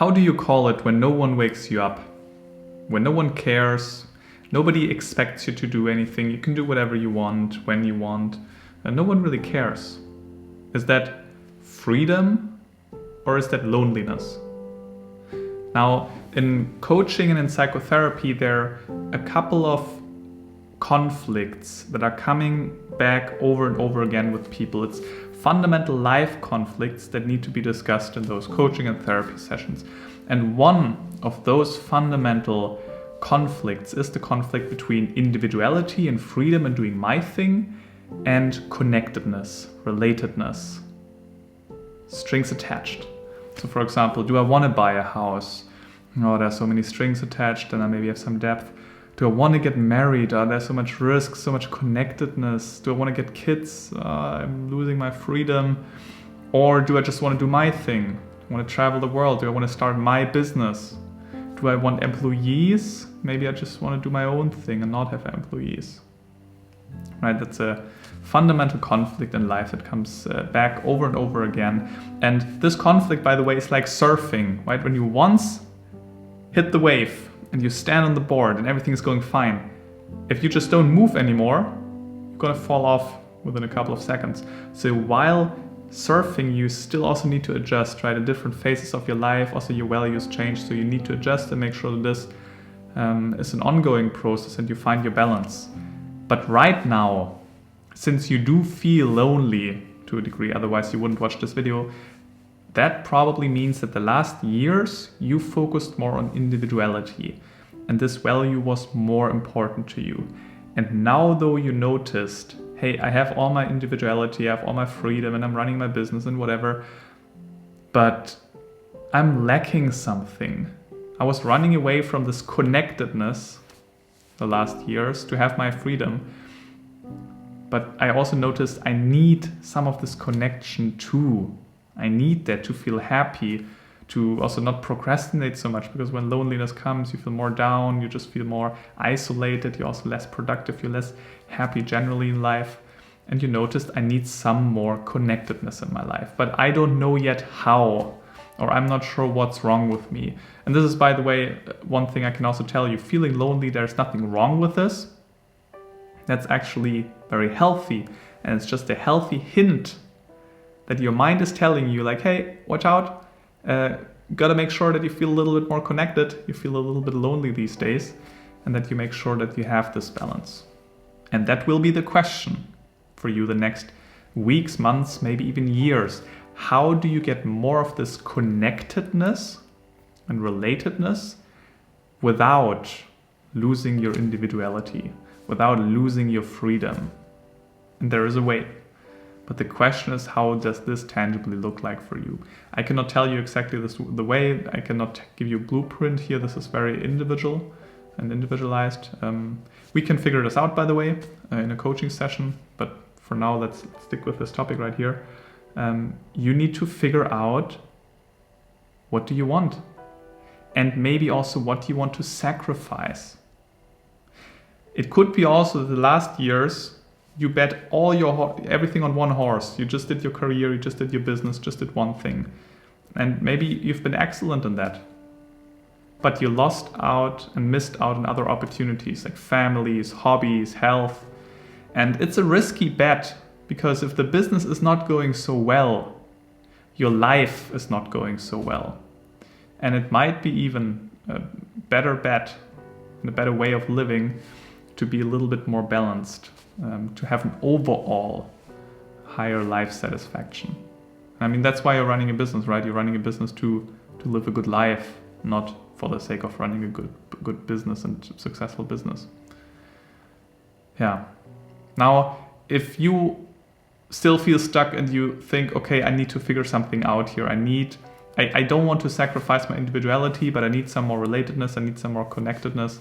How do you call it when no one wakes you up? When no one cares, nobody expects you to do anything, you can do whatever you want, when you want, and no one really cares. Is that freedom or is that loneliness? Now, in coaching and in psychotherapy, there are a couple of conflicts that are coming back over and over again with people. It's fundamental life conflicts that need to be discussed in those coaching and therapy sessions. And one of those fundamental conflicts is the conflict between individuality and freedom and doing my thing and connectedness, relatedness, strings attached. So for example, do I want to buy a house? Oh, there's so many strings attached and I maybe have some depth. Do I want to get married? There's so much risk, so much connectedness. Do I want to get kids? I'm losing my freedom. Or do I just want to do my thing? Do I want to travel the world? Do I want to start my business? Do I want employees? Maybe I just want to do my own thing and not have employees. Right? That's a fundamental conflict in life that comes back over and over again. And this conflict, by the way, is like surfing, right? When you once hit the wave and you stand on the board and everything is going fine, if you just don't move anymore, you're gonna fall off within a couple of seconds. So while surfing, you still also need to adjust, right? In different phases of your life, also your values change, so you need to adjust and make sure that this is an ongoing process and you find your balance. But right now, since you do feel lonely to a degree, otherwise you wouldn't watch this video, that probably means that the last years you focused more on individuality and this value was more important to you. And now though you noticed, hey, I have all my individuality, I have all my freedom and I'm running my business and whatever, but I'm lacking something. I was running away from this connectedness the last years to have my freedom. But I also noticed I need some of this connection too. I need that to feel happy, to also not procrastinate so much, because when loneliness comes, you feel more down, you just feel more isolated, you're also less productive, you're less happy generally in life. And you noticed I need some more connectedness in my life, but I don't know yet how, or I'm not sure what's wrong with me. And this is, by the way, one thing I can also tell you, feeling lonely, there's nothing wrong with this. That's actually very healthy. And it's just a healthy hint that your mind is telling you like, hey, watch out. Gotta make sure that you feel a little bit more connected. You feel a little bit lonely these days, and that you make sure that you have this balance. And that will be the question for you the next weeks, months, maybe even years. How do you get more of this connectedness and relatedness without losing your individuality, without losing your freedom? And there is a way. But the question is, how does this tangibly look like for you? I cannot tell you exactly the way. I cannot give you a blueprint here. This is very individual and individualized. We can figure this out, by the way, in a coaching session. But for now, let's stick with this topic right here. You need to figure out, what do you want? And maybe also, what do you want to sacrifice? It could be also the last years, you bet all everything on one horse. You just did your career, you just did your business, just did one thing. And maybe you've been excellent in that. But you lost out and missed out on other opportunities like families, hobbies, health. And it's a risky bet, because if the business is not going so well, your life is not going so well. And it might be even a better bet and a better way of living to be a little bit more balanced. To have an overall higher life satisfaction. I mean, that's why you're running a business, right? You're running a business to live a good life, not for the sake of running a good business and successful business. Yeah. Now, if you still feel stuck and you think, okay, I need to figure something out here. I don't want to sacrifice my individuality, but I need some more relatedness. I need some more connectedness.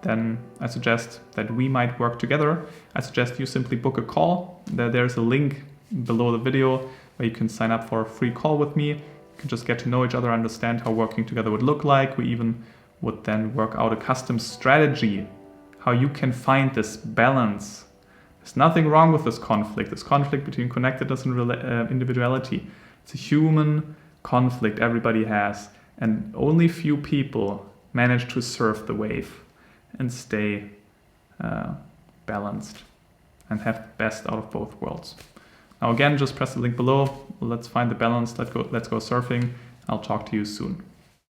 Then I suggest that we might work together. I suggest you simply book a call. There's a link below the video where you can sign up for a free call with me. You can just get to know each other, understand how working together would look like. We even would then work out a custom strategy, how you can find this balance. There's nothing wrong with this conflict between connectedness and individuality. It's a human conflict everybody has, and only few people manage to surf the wave and stay balanced and have the best out of both worlds. Now again, just press the link below. Let's find the balance. Let's go surfing. I'll talk to you soon.